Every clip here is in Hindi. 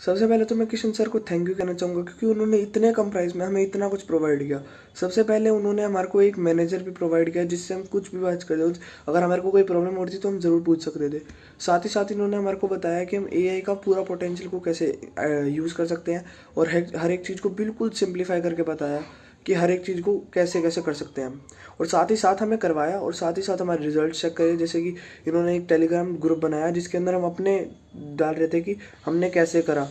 सबसे पहले तो मैं किशन सर को थैंक यू कहना चाहूँगा, क्योंकि उन्होंने इतने कम प्राइस में हमें इतना कुछ प्रोवाइड किया। सबसे पहले उन्होंने हमारे को एक मैनेजर भी प्रोवाइड किया, जिससे हम कुछ भी बात कर दो, अगर हमारे को कोई प्रॉब्लम होती तो हम ज़रूर पूछ सकते थे। साथ ही साथ इन्होंने हमारे को बताया कि हम एआई का पूरा पोटेंशियल को कैसे यूज़ कर सकते हैं, और हर एक चीज़ को बिल्कुल सिंप्लीफाई करके बताया कि हर एक चीज़ को कैसे कैसे कर सकते हैं हम। और साथ ही साथ हमें करवाया, और साथ ही साथ हमारे रिजल्ट चेक करे। जैसे कि इन्होंने एक टेलीग्राम ग्रुप बनाया जिसके अंदर हम अपने डाल रहे थे कि हमने कैसे करा,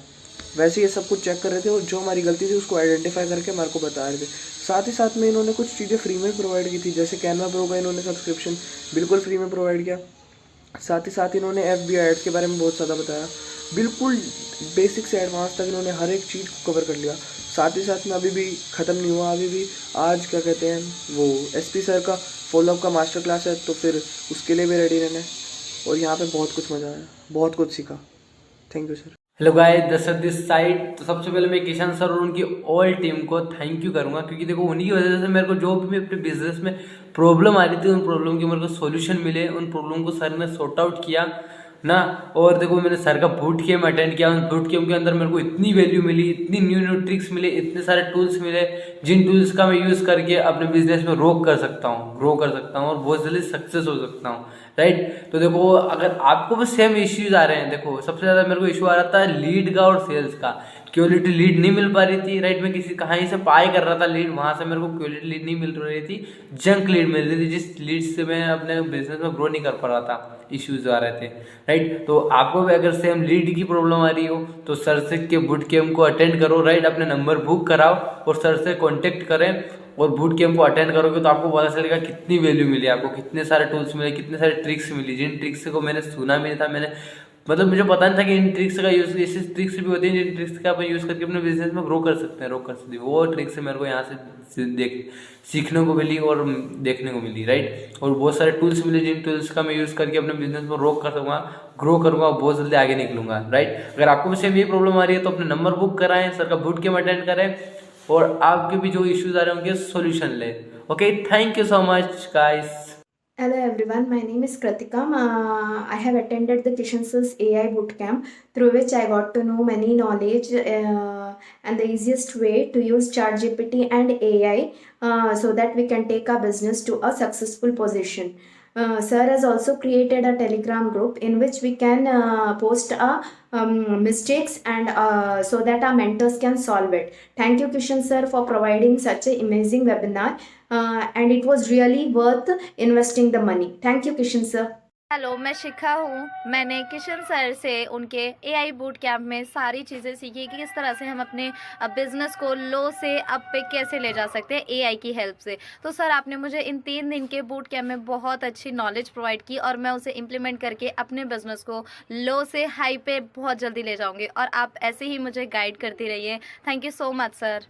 वैसे ये सब कुछ चेक कर रहे थे, और जो हमारी गलती थी उसको आइडेंटिफाई करके हमारे को बता रहे थे। साथ ही साथ में इन्होंने कुछ चीज़ें फ्री में प्रोवाइड की थी, जैसे कैनवा प्रो का इन्होंने सब्सक्रिप्शन बिल्कुल फ्री में प्रोवाइड किया। साथ ही साथ इन्होंने FB ऐड के बारे में बहुत ज़्यादा बताया, बिल्कुल बेसिक से एडवांस तक इन्होंने हर एक चीज़ को कवर कर लिया। साथ ही साथ में अभी भी ख़त्म नहीं हुआ, अभी भी आज क्या कहते हैं वो SP सर का फॉलोअप का मास्टर क्लास है, तो फिर उसके लिए भी रेडी रहना है। और यहाँ पे बहुत कुछ मज़ा आया, बहुत कुछ सीखा। Thank you sir. Hello guys, Dasharath this side. तो सबसे पहले मैं किशन सर और उनकी ऑल टीम को थैंक यू करूंगा, क्योंकि देखो उन्हीं की वजह से मेरे को जो भी अपने बिजनेस में प्रॉब्लम आ रही थी उन प्रॉब्लम के मेरे को सॉल्यूशन मिले, उन प्रॉब्लम को सर ने सॉर्ट आउट किया ना। और देखो मैंने सर का बूट कैम्प अटेंड किया, उन बूट कैम्प के अंदर मेरे को इतनी वैल्यू मिली, इतनी न्यू न्यू ट्रिक्स मिले, इतने सारे टूल्स मिले, जिन टूल्स का मैं यूज़ करके अपने बिजनेस में कर सकता हूँ, ग्रो कर सकता हूँ और बहुत जल्दी सक्सेस हो सकता हूँ। राइट। तो देखो अगर आपको भी सेम इश्यूज आ रहे हैं, देखो सबसे ज़्यादा मेरे को इशू आ रहा था लीड का और सेल्स का। क्वालिटी लीड नहीं मिल पा रही थी। राइट। मैं किसी कहीं से पाई कर रहा था लीड, वहां से मेरे को क्वालिटी लीड नहीं मिल रही थी, जंक लीड मिल रही थी, जिस लीड से मैं अपने बिजनेस में ग्रो नहीं कर पा रहा था, इश्यूज आ रहे थे। राइट। तो आपको भी अगर सेम लीड की प्रॉब्लम आ रही हो तो सर से के बूट कैम्प को अटेंड करो। राइट। अपने नंबर बुक कराओ और सर से कॉन्टेक्ट करें और बूट कैम्प को अटेंड करोगे तो आपको पता चलेगा कितनी वैल्यू मिली, आपको कितने सारे टूल्स मिले, कितने सारे ट्रिक्स मिली, जिन ट्रिक्स को मैंने सुना भी नहीं था। मैंने मतलब मुझे पता नहीं था कि इन ट्रिक्स का यूज, ऐसी ट्रिक्स भी होती हैं जिन ट्रिक्स का अपन यूज करके अपने बिजनेस में ग्रो कर सकते हैं, वो ट्रिक्स मेरे को यहाँ से देख सीखने को मिली और देखने को मिली। राइट। और बहुत सारे टूल्स मिले जिन टूल्स का मैं यूज करके अपने बिजनेस में ग्रो करूंगा और बहुत जल्दी आगे निकलूंगा। राइट। अगर आपको भी सेम ये प्रॉब्लम आ रही है तो अपने नंबर बुक कराएं, सर का बूट कैम्प अटेंड करें और आपके भी जो इश्यूज आ रहे होंगे सोल्यूशन ले। Okay, thank you so much guys. Hello everyone, my name is Kratika. I have attended the Kishan Sir's AI bootcamp, through which I got to know many knowledge and the easiest way to use ChatGPT and AI so that we can take our business to a successful position. Sir has also created a Telegram group in which we can post our mistakes and so that our mentors can solve it. Thank you, Kishan Sir, for providing such an amazing webinar. And it was really worth investing the money. Thank you, Kishan sir. Hello, मैं शिखा हूँ। मैंने किशन सर से उनके एआई बूट कैम्प में सारी चीज़ें सीखी कि किस तरह से हम अपने बिजनेस को लो से अप पे कैसे ले जा सकते हैं एआई की हेल्प से। तो सर आपने मुझे इन 3 दिन के बूट कैम्प में बहुत अच्छी नॉलेज प्रोवाइड की और मैं उसे इम्प्लीमेंट करके अपने बिजनेस को लो से हाई पे बहुत जल्दी ले जाऊँगी और आप ऐसे ही मुझे गाइड करती रहिए। Thank you so much sir.